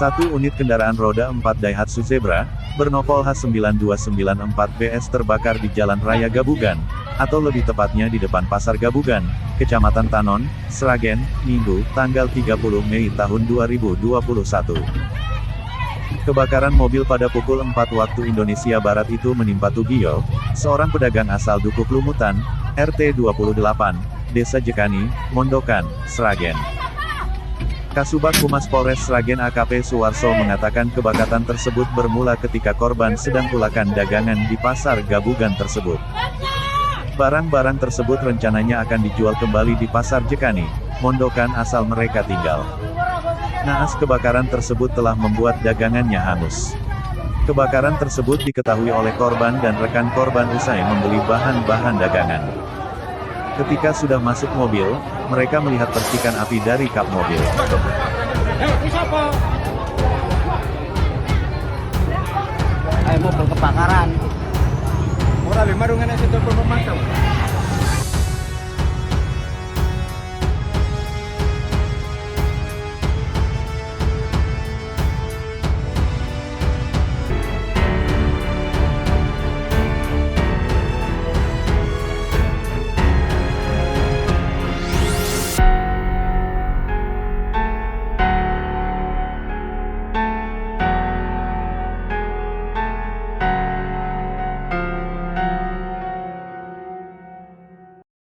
Satu unit kendaraan roda 4 Daihatsu Zebra, bernopol H9294BS terbakar di Jalan Raya Gabugan, atau lebih tepatnya di depan Pasar Gabugan, Kecamatan Tanon, Sragen, Minggu, tanggal 30 Mei tahun 2021. Kebakaran mobil pada pukul 4 waktu Indonesia Barat itu menimpa Tugiyo, seorang pedagang asal Dukuh Lumutan, RT 28, Desa Jekani, Mondokan, Sragen. Kasubag Humas Polres Sragen AKP Suwarso mengatakan kebakaran tersebut bermula ketika korban sedang ulakan dagangan di Pasar Gabugan tersebut. Barang-barang tersebut rencananya akan dijual kembali di Pasar Jekani, Mondokan asal mereka tinggal. Naas kebakaran tersebut telah membuat dagangannya hangus. Kebakaran tersebut diketahui oleh korban dan rekan korban usai membeli bahan-bahan dagangan. Ketika sudah masuk mobil, mereka melihat percikan api dari kap mobil. Mobil kebakaran. Murah 5 dengan situ pemantau.